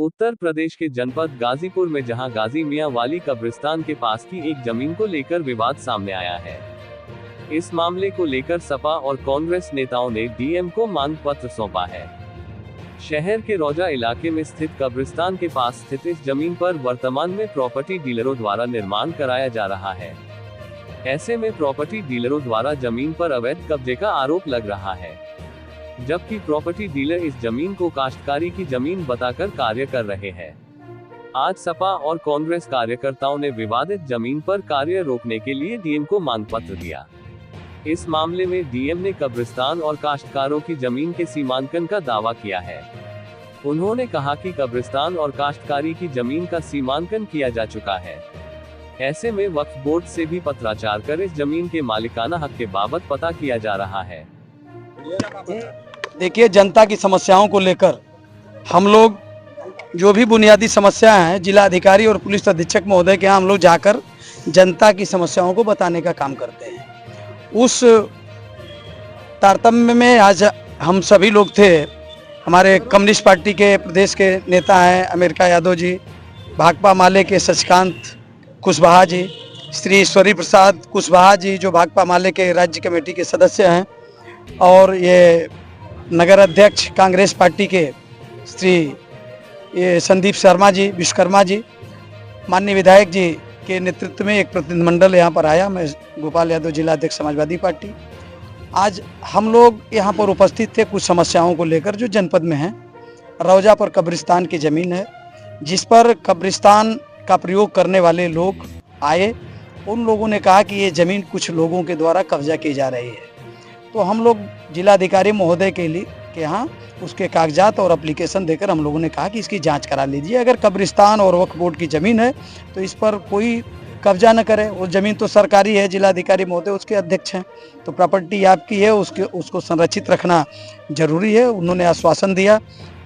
उत्तर प्रदेश के जनपद गाजीपुर में जहां गाजी मियां वाली कब्रिस्तान के पास की एक जमीन को लेकर विवाद सामने आया है। इस मामले को लेकर सपा और कांग्रेस नेताओं ने डीएम को मांग पत्र सौंपा है। शहर के रौजा इलाके में स्थित कब्रिस्तान के पास स्थित इस जमीन पर वर्तमान में प्रॉपर्टी डीलरों द्वारा निर्माण कराया जा रहा है। ऐसे में प्रॉपर्टी डीलरों द्वारा जमीन पर अवैध कब्जे का आरोप लग रहा है, जबकि प्रॉपर्टी डीलर इस जमीन को काश्तकारी की जमीन बताकर कार्य कर रहे हैं। आज सपा और कांग्रेस कार्यकर्ताओं ने विवादित जमीन पर कार्य रोकने के लिए डीएम को मांग पत्र दिया। इस मामले में डीएम ने कब्रिस्तान और काश्तकारों की जमीन के सीमांकन का दावा किया है। उन्होंने कहा कि कब्रिस्तान और काश्तकारी की जमीन का सीमांकन किया जा चुका है। ऐसे में वक्फ बोर्ड से भी पत्राचार कर इस जमीन के मालिकाना हक के बाबत पता किया जा रहा है। देखिए, जनता की समस्याओं को लेकर हम लोग जो भी बुनियादी समस्याएं हैं, जिला अधिकारी और पुलिस अधीक्षक महोदय के यहाँ हम लोग जाकर जनता की समस्याओं को बताने का काम करते हैं। उस तारतम्य में आज हम सभी लोग थे। हमारे कम्युनिस्ट पार्टी के प्रदेश के नेता हैं अमेरिका यादव जी, भाकपा माले के सचकांत कुशवाहा जी, श्री ईश्वरी प्रसाद कुशवाहा जी जो भाकपा माले के राज्य कमेटी के सदस्य हैं, और ये नगर अध्यक्ष कांग्रेस पार्टी के श्री संदीप शर्मा जी, विश्वकर्मा जी, माननीय विधायक जी के नेतृत्व में एक प्रतिनिधिमंडल यहाँ पर आया। मैं गोपाल यादव, जिला अध्यक्ष समाजवादी पार्टी। आज हम लोग यहाँ पर उपस्थित थे कुछ समस्याओं को लेकर जो जनपद में हैं। रौजा पर कब्रिस्तान की ज़मीन है, जिस पर कब्रिस्तान का प्रयोग करने वाले लोग आए। उन लोगों ने कहा कि ये ज़मीन कुछ लोगों के द्वारा कब्जा की जा रही है। तो हम लोग जिलाधिकारी महोदय के यहाँ उसके कागजात और एप्लीकेशन देकर हम लोगों ने कहा कि इसकी जांच करा लीजिए। अगर कब्रिस्तान और वक्फ बोर्ड की ज़मीन है तो इस पर कोई कब्जा न करे। वो ज़मीन तो सरकारी है, जिलाधिकारी महोदय उसके अध्यक्ष हैं, तो प्रॉपर्टी आपकी है, उसको संरक्षित रखना जरूरी है। उन्होंने आश्वासन दिया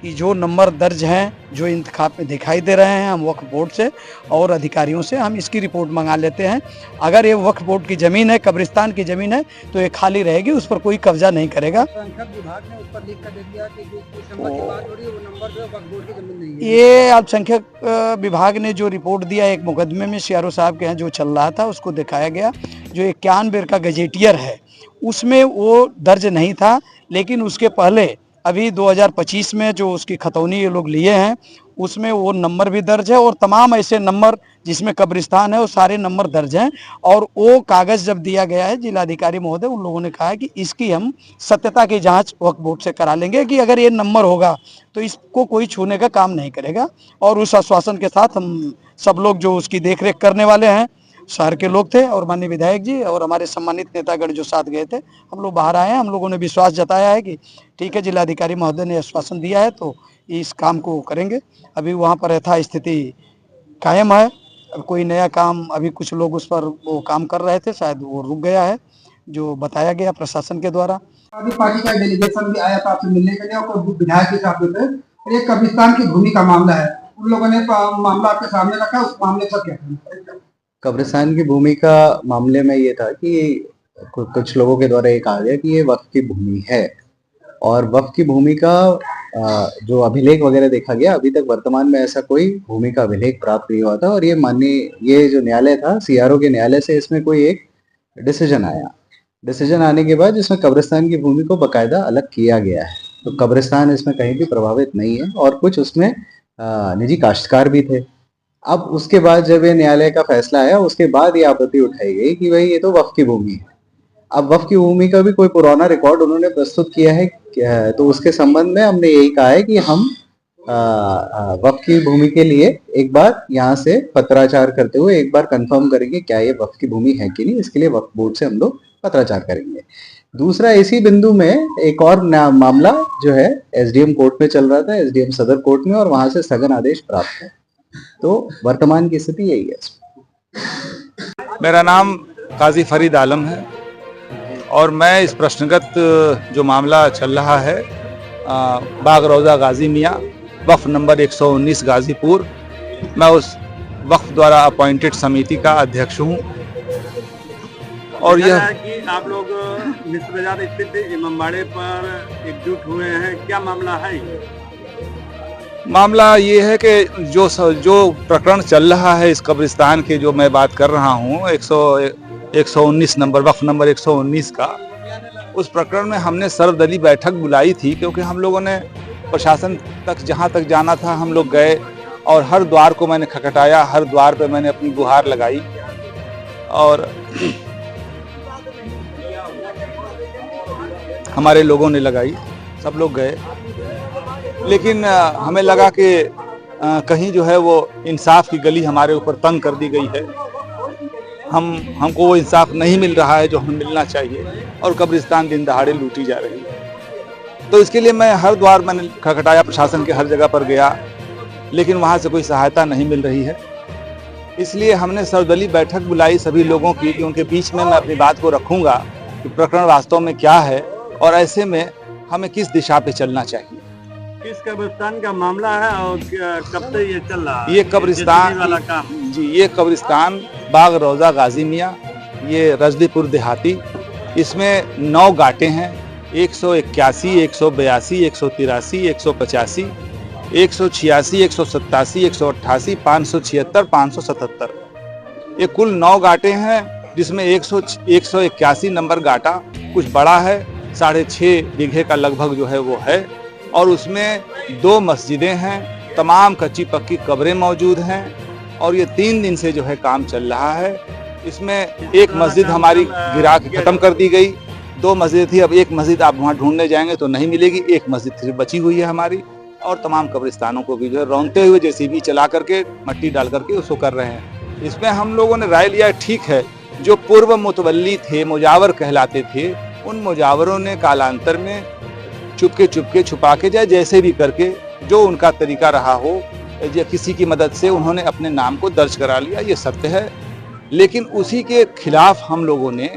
कि जो नंबर दर्ज हैं, जो इंतखाब में दिखाई दे रहे हैं, हम वक्फ बोर्ड से और अधिकारियों से हम इसकी रिपोर्ट मंगा लेते हैं। अगर ये वक्फ बोर्ड की ज़मीन है, कब्रिस्तान की ज़मीन है, तो ये खाली रहेगी, उस पर कोई कब्जा नहीं करेगा। विभाग ने उस पर लिख कर दे दिया कि जो नंबर की बात हो रही है वो नंबर जो वक्फ बोर्ड की ज़मीन नहीं है। ये अल्पसंख्यक विभाग ने जो रिपोर्ट दिया, एक मुकदमे में सीआरओ साहब के यहाँ जो चल रहा था उसको दिखाया गया। जो 91 का गजेटियर है उसमें वो दर्ज नहीं था, लेकिन उसके पहले अभी 2025 में जो उसकी खतौनी ये लोग लिए हैं उसमें वो नंबर भी दर्ज है, और तमाम ऐसे नंबर जिसमें कब्रिस्तान है वो सारे नंबर दर्ज हैं। और वो कागज़ जब दिया गया है जिलाधिकारी महोदय, उन लोगों ने कहा है कि इसकी हम सत्यता की जांच वक्फ बोर्ड से करा लेंगे कि अगर ये नंबर होगा तो इसको कोई छूने का काम नहीं करेगा। और उस आश्वासन के साथ हम सब लोग जो उसकी देखरेख करने वाले हैं, शहर के लोग थे और माननीय विधायक जी और हमारे सम्मानित नेतागण जो साथ गए थे, हम लोग बाहर आए हैं। हम लोगों ने विश्वास जताया है कि ठीक है, जिलाधिकारी महोदय ने आश्वासन दिया है तो इस काम को करेंगे। अभी वहाँ पर यथास्थिति कायम है। अब कोई नया काम, अभी कुछ लोग उस पर वो काम कर रहे थे, शायद वो रुक गया है जो बताया गया प्रशासन के द्वारा। पार्टी का डेलीगेशन भी आया था आपसे मिलने के लिए, और विधायक के साथ थे। एक कब्रिस्तान की भूमि का मामला है, उन लोगों ने मामला आपके सामने रखा, उस मामले पर क्या करें? कब्रिस्तान की भूमि का मामले में ये था कि कुछ लोगों के द्वारा ये कहा गया कि ये वक्फ की भूमि है, और वक्फ की भूमि का जो अभिलेख वगैरह देखा गया, अभी तक वर्तमान में ऐसा कोई भूमि का अभिलेख प्राप्त नहीं हुआ था। और ये जो न्यायालय था, सीआरओ के न्यायालय से इसमें कोई एक डिसीजन आया। डिसीजन आने के बाद इसमें कब्रिस्तान की भूमि को बाकायदा अलग किया गया है, तो कब्रिस्तान इसमें कहीं भी प्रभावित नहीं है, और कुछ उसमें निजी काश्तकार भी थे। अब उसके बाद जब ये न्यायालय का फैसला आया, उसके बाद ये आपत्ति उठाई गई कि भाई ये तो वक्फ की भूमि है। अब वक्फ की भूमि का भी कोई पुराना रिकॉर्ड उन्होंने प्रस्तुत किया है, तो उसके संबंध में हमने यही कहा है कि हम वक्फ की भूमि के लिए एक बार यहाँ से पत्राचार करते हुए एक बार कंफर्म करेंगे क्या ये वक्फ की भूमि है कि नहीं। इसके लिए वक्फ बोर्ड से हम लोग पत्राचार करेंगे। दूसरा, इसी बिंदु में एक और मामला जो है एसडीएम कोर्ट में चल रहा था, एसडीएम सदर कोर्ट में, और वहां से स्थगन आदेश प्राप्त है। तो वर्तमान की स्थिति यही है। मेरा नाम काजी फरीद आलम है और मैं इस प्रश्नगत जो मामला चल रहा है बाग रौजा गाजी मियां वक्फ नंबर 119 गाजीपुर, मैं उस वक्फ द्वारा अपॉइंटेड समिति का अध्यक्ष हूं। और यह कि आप लोग मिस्र बाजार स्थित इमामबाड़े पर एकजुट हुए हैं, क्या मामला है? मामला ये है कि जो प्रकरण चल रहा है इस कब्रिस्तान के, जो मैं बात कर रहा हूँ 119 नंबर, वक्फ नंबर 119 का, उस प्रकरण में हमने सर्वदलीय बैठक बुलाई थी, क्योंकि हम लोगों ने प्रशासन तक जहाँ तक जाना था हम लोग गए और हर द्वार को मैंने खटखटाया, हर द्वार पे मैंने अपनी गुहार लगाई और हमारे लोगों ने लगाई, सब लोग गए। लेकिन हमें लगा कि कहीं जो है वो इंसाफ की गली हमारे ऊपर तंग कर दी गई है, हमको वो इंसाफ नहीं मिल रहा है जो हमें मिलना चाहिए और कब्रिस्तान दिन दहाड़े लूटी जा रही है। तो इसके लिए मैं हर द्वार मैंने खटखटाया, प्रशासन के हर जगह पर गया, लेकिन वहाँ से कोई सहायता नहीं मिल रही है। इसलिए हमने सर्वदलीय बैठक बुलाई सभी लोगों की कि उनके बीच में मैं अपनी बात को रखूंगा कि प्रकरण वास्तव में क्या है और ऐसे में हमें किस दिशा पे चलना चाहिए। किस कब्रिस्तान का मामला है और कब से ये चल रहा है? ये कब्रिस्तान वाला काम जी, ये कब्रिस्तान बाग रोजा गाजी मियाँ, ये रजदीपुर देहाती, इसमें 9 गाटें हैं, 181, 182, 183, 185, 186, 187, 188, 576, 577, ये कुल 9 गाटें हैं, जिसमें 181 नंबर गाटा कुछ बड़ा है, 6.5 बीघे का लगभग जो है वो है, और उसमें 2 मस्जिदें हैं, तमाम कच्ची पक्की कब्रें मौजूद हैं और ये 3 दिन से जो है काम चल रहा है। इसमें एक मस्जिद हमारी गिरा के खत्म कर दी गई, 2 मस्जिद थी, अब एक मस्जिद आप वहाँ ढूंढने जाएंगे तो नहीं मिलेगी, एक मस्जिद फिर बची हुई है हमारी, और तमाम कब्रिस्तानों को भी जो है रौंदते हुए जेसीबी चला करके मट्टी डाल करके उसको कर रहे हैं। इसमें हम लोगों ने राय लिया, ठीक है, जो पूर्व मुतवल्ली थे, मुजावर कहलाते थे, उन मुजावरों ने कालांतर में चुपके छुपा के जाए जैसे भी करके जो उनका तरीका रहा हो, या किसी की मदद से उन्होंने अपने नाम को दर्ज करा लिया, ये सत्य है। लेकिन उसी के खिलाफ हम लोगों ने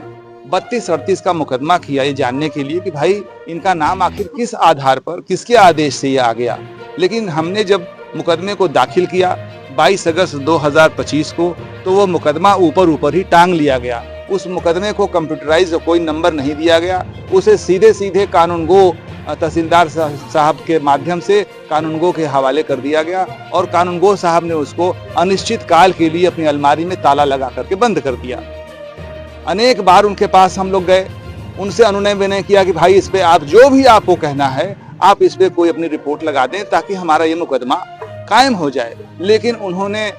32-38 का मुकदमा किया, ये जानने के लिए कि भाई इनका नाम आखिर किस आधार पर, किसके आदेश से ये आ गया। लेकिन हमने जब मुकदमे को दाखिल किया 22 अगस्त 2025 को, तो वो मुकदमा ऊपर ही टांग लिया गया। उस मुकदमे को कंप्यूटराइज कोई नंबर नहीं दिया गया, उसे सीधे कानूनगो तहसीलदार साहब के माध्यम से कानूनगो के हवाले कर दिया गया और कानूनगो साहब ने उसको अनिश्चित काल के लिए अपनी अलमारी में ताला लगा करके बंद कर दिया। अनेक बार उनके पास हम लोग गए, उनसे अनुनय विनय किया कि भाई इस पे आप जो भी आपको कहना है, आप इस पे कोई अपनी रिपोर्ट लगा दें ताकि हमारा ये मुकदमा कायम हो जाए। लेकिन उन्होंने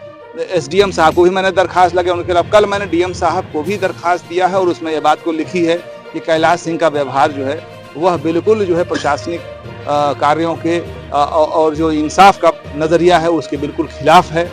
SDM साहब को भी मैंने दरखास्त लगा उनके खिलाफ, कल मैंने DM साहब को भी दरखास्त दिया है और उसमें यह बात को लिखी है कि कैलाश सिंह का व्यवहार जो है वह बिल्कुल जो है प्रशासनिक कार्यों के और जो इंसाफ का नज़रिया है उसके बिल्कुल खिलाफ है,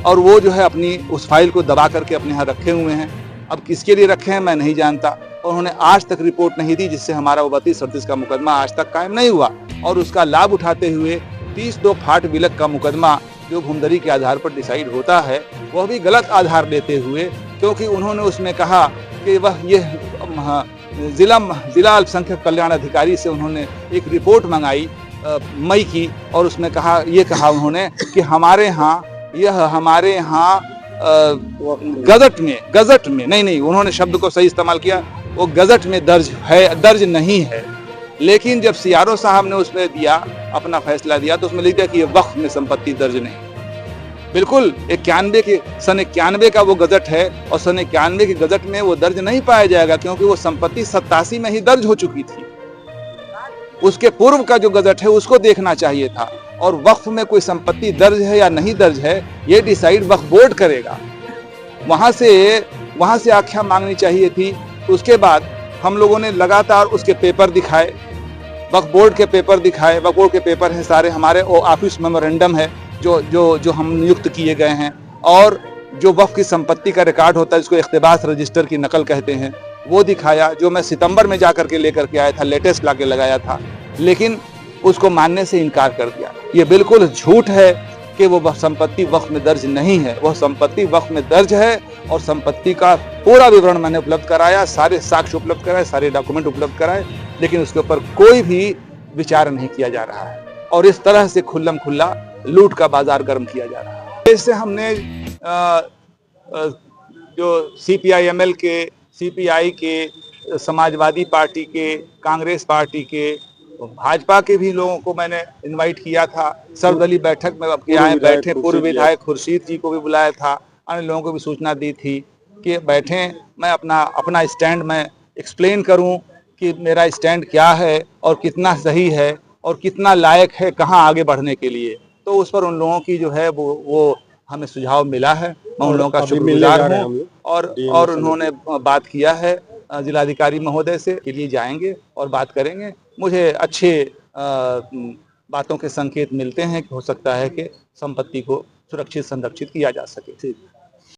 और वो जो है अपनी उस फाइल को दबा करके अपने यहाँ रखे हुए हैं। अब किसके लिए रखे हैं मैं नहीं जानता, और उन्होंने आज तक रिपोर्ट नहीं दी, जिससे हमारा 32-38 का मुकदमा आज तक कायम नहीं हुआ। और उसका लाभ उठाते हुए 32 फाट बिलक का मुकदमा जो भूमदरी के आधार पर डिसाइड होता है, वह भी गलत आधार लेते हुए, क्योंकि उन्होंने उसमें कहा कि वह ये जिला अल्पसंख्यक कल्याण अधिकारी से उन्होंने एक रिपोर्ट मंगाई मई की, और उसमें ये कहा उन्होंने कि हमारे यहाँ गजट में नहीं, उन्होंने शब्द को सही इस्तेमाल किया, वो गजट में दर्ज नहीं है। लेकिन जब CRO साहब ने उसमें दिया अपना फैसला दिया तो उसमें लिख दिया कि ये वक्फ में संपत्ति दर्ज नहीं। बिल्कुल सन 91 का वो गजट है और सन 91 के गजट में वो दर्ज नहीं पाया जाएगा, क्योंकि वो संपत्ति 87 में ही दर्ज हो चुकी थी। उसके पूर्व का जो गजट है उसको देखना चाहिए था, और वक्फ में कोई संपत्ति दर्ज है या नहीं दर्ज है ये डिसाइड वक्फ बोर्ड करेगा। वहां से आख्या मांगनी चाहिए थी। उसके बाद हम लोगों ने लगातार उसके पेपर दिखाए, वक्फ बोर्ड के पेपर दिखाए। वक्फ बोर्ड के पेपर हैं सारे हमारे, ऑफिस मेमोरेंडम है जो हम नियुक्त किए गए हैं, और जो वक्फ की संपत्ति का रिकॉर्ड होता है जिसको इख्तिबास रजिस्टर की नकल कहते हैं, वो दिखाया, जो मैं सितंबर में जा करके लेकर के आया था, लेटेस्ट लाके लगाया था। लेकिन उसको मानने से इनकार कर दिया। ये बिल्कुल झूठ है कि वो संपत्ति वक्फ में दर्ज नहीं है, वह संपत्ति वक्फ में दर्ज है, और संपत्ति का पूरा विवरण मैंने उपलब्ध कराया, सारे साक्ष्य उपलब्ध कराए, सारे डॉक्यूमेंट उपलब्ध कराए, लेकिन उसके ऊपर कोई भी विचार नहीं किया जा रहा है, और इस तरह से खुल्लम खुल्ला लूट का बाजार गर्म किया जा रहा है। इससे हमने जो CPI-ML के, CPI के, समाजवादी पार्टी के, कांग्रेस पार्टी के भाजपा के भी लोगों को मैंने इनवाइट किया था, सर्वदलीय बैठक में अब आए बैठे, पूर्व विधायक खुर्शीद जी को भी बुलाया था, अन्य लोगों को भी सूचना दी थी कि बैठें, मैं अपना स्टैंड में एक्सप्लेन करूं कि मेरा स्टैंड क्या है और कितना सही है और कितना लायक है कहां आगे बढ़ने के लिए। तो उस पर उन लोगों की जो है वो हमें सुझाव मिला है, मैं उन लोगों का शुक्रगुजार हूँ और उन्होंने बात किया है जिलाधिकारी महोदय से, के लिए जाएंगे और बात करेंगे। मुझे अच्छे बातों के संकेत मिलते हैं कि हो सकता है कि संपत्ति को सुरक्षित संरक्षित किया जा सके।